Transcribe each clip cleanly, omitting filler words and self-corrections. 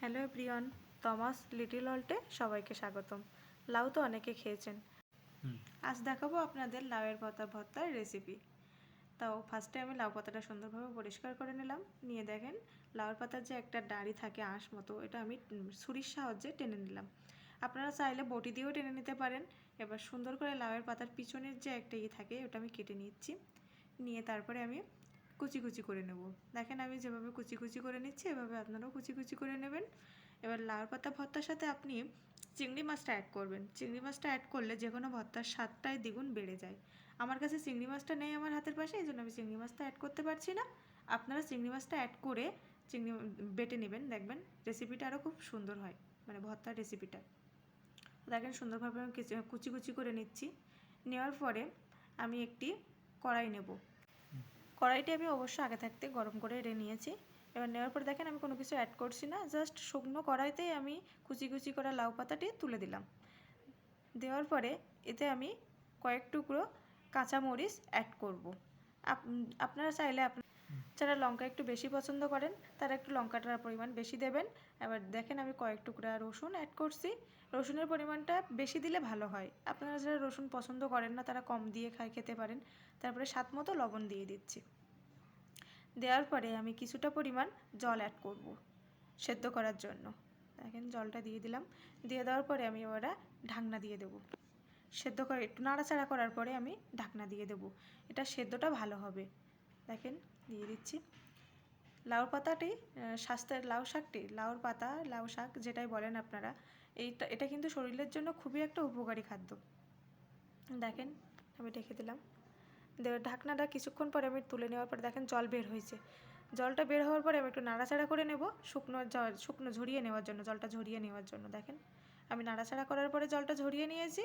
Hello everyone, Thomas little ওয়ার্ল্ডে সবাইকে স্বাগতম। লাউ তো অনেকে খেয়েছেন। আজ দেখাবো আপনাদের লাউয়ের পাতা ভর্তার রেসিপি। তাও ফার্স্টে আমি লাউ পাতাটা সুন্দরভাবে পরিষ্কার করে নিলাম। নিয়ে দেখেন লাউয়ের পাতার যে একটা ডাঁড়ি থাকে আঁশ মতো, এটা আমি ছুরির সাহায্যে টেনে নিলাম। আপনারা চাইলে বটি দিয়েও টেনে নিতে পারেন। এবার সুন্দর করে লাউয়ের পাতার পিছনের যে একটা থাকে ওটা আমি কেটে নিচ্ছি। নিয়ে তারপরে আমি কুচি কুচি করে নেব। দেখেন আমি যেভাবে কুচি কুচি করে নিচ্ছি এভাবে আপনারাও কুচি কুচি করে নেবেন। এবার লাউয়ের পাতা ভর্তার সাথে আপনি চিংড়ি মাছটা অ্যাড করবেন। চিংড়ি মাছটা অ্যাড করলে যে কোনো ভর্তার স্বাদটাই দ্বিগুণ বেড়ে যায়। আমার কাছে চিংড়ি মাছটা নেই আমার হাতের পাশে, এই জন্য আমি চিংড়ি মাছটা অ্যাড করতে পারছি না। আপনারা চিংড়ি মাছটা অ্যাড করে চিংড়ি বেটে নেবেন, দেখবেন রেসিপিটা আরও খুব সুন্দর হয়, মানে ভর্তার রেসিপিটা। দেখেন সুন্দরভাবে আমি কুচি কুচি করে নিচ্ছি। নেওয়ার পরে আমি একটি কড়াই নেব। কড়াইটি আমি অবশ্য আগে থাকতে গরম করে নিয়েছি। এবার নেওয়ার পরে দেখেন আমি কোনো কিছু অ্যাড করছি না, জাস্ট শুকনো কড়াইতেই আমি কুচি কুচি করা লাউ পাতাটি তুলে দিলাম। দেওয়ার পরে এতে আমি কয়েক টুকরো কাঁচামরিচ অ্যাড করব। আপনারা চাইলে যারা লঙ্কা একটু বেশি পছন্দ করেন তারা একটু লঙ্কাটার পরিমাণ বেশি দেবেন। এবার দেখেন আমি কয়েক টুকরা রসুন অ্যাড করছি। রসুনের পরিমাণটা বেশি দিলে ভালো হয়। আপনারা যারা রসুন পছন্দ করেন না তারা কম দিয়ে খেতে পারেন। তারপরে স্বাদ মতো লবণ দিয়ে দিচ্ছি। দেওয়ার পরে আমি কিছুটা পরিমাণ জল অ্যাড করব সেদ্ধ করার জন্য। দেখেন জলটা দিয়ে দিলাম। দিয়ে দেওয়ার পরে আমি ওরা ঢাকনা দিয়ে দেবো। সেদ্ধ করে একটু নাড়াচাড়া করার পরে আমি ঢাকনা দিয়ে দেবো। এটা সেদ্ধটা ভালো হবে। দেখেন দিয়ে দিচ্ছি। লাউর পাতাটি স্বাস্থ্যের লাউ শাকটি লাউর পাতা লাউ শাক যেটাই বলেন আপনারা, এটা কিন্তু শরীরের জন্য খুবই একটা উপকারী খাদ্য। দেখেন আমি রেখে দিলাম। ঢাকনাটা কিছুক্ষণ পরে আমি তুলে নেওয়ার পরে দেখেন জল বের হয়েছে। জলটা বের হওয়ার পরে আমি একটু নাড়াচাড়া করে নেব শুকনো ঝরিয়ে নেওয়ার জন্য, জলটা ঝরিয়ে নেওয়ার জন্য। দেখেন আমি নাড়াচাড়া করার পরে জলটা ঝরিয়ে নিয়েছি।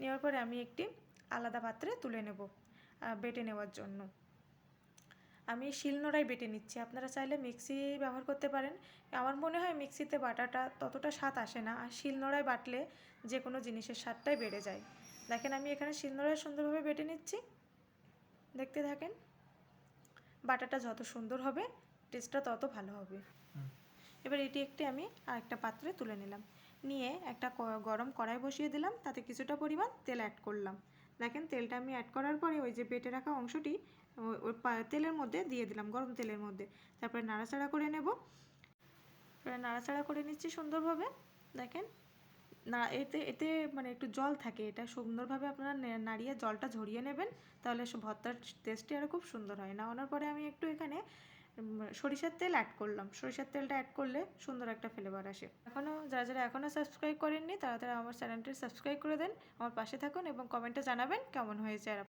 নেওয়ার পরে আমি একটি আলাদা পাত্রে তুলে নেব বেটে নেওয়ার জন্য। আমি শিলনোড়ায় বেটে নিচ্ছি। আপনারা চাইলে মিক্সি ব্যবহার করতে পারেন। আমার মনে হয় মিক্সিতে বাটাটা ততটা স্বাদ আসে না, আর শিলনোড়ায় বাটলে যে কোনো জিনিসের স্বাদটাই বেড়ে যায়। দেখেন আমি এখানে শিলনোড়ায় সুন্দরভাবে বেটে নিচ্ছি। দেখতে থাকেন। বাটাটা যত সুন্দর হবে টেস্টটা তত ভালো হবে। এবার এটি আমি আরেকটা পাত্রে তুলে নিলাম। নিয়ে একটা গরম কড়াই বসিয়ে দিলাম, তাতে কিছুটা পরিমাণ তেল অ্যাড করলাম। দেখেন তেলটা আমি অ্যাড করার পরে ওই যে বেটে রাখা অংশটি ওই তেলের মধ্যে দিয়ে দিলাম, গরম তেলের মধ্যে। তারপরে নাড়াচাড়া করে নেব। নাড়াচাড়া করে নিচ্ছি সুন্দরভাবে। দেখেন না এতে এতে মানে একটু জল থাকে, এটা সুন্দরভাবে আপনারা নাড়িয়ে জলটা ঝরিয়ে নেবেন, তাহলে ভর্তার টেস্টটি আরও খুব সুন্দর হয়। নামানোর পরে আমি একটু এখানে সরিষার তেল অ্যাড করলাম। সরিষার তেলটা অ্যাড করলে সুন্দর একটা ফ্লেভার আসে। যারা এখনও সাবস্ক্রাইব করেননি তারা আমার চ্যানেলটি সাবস্ক্রাইব করে দেন, আমার পাশে থাকুন এবং কমেন্টে জানাবেন কেমন হয়েছে।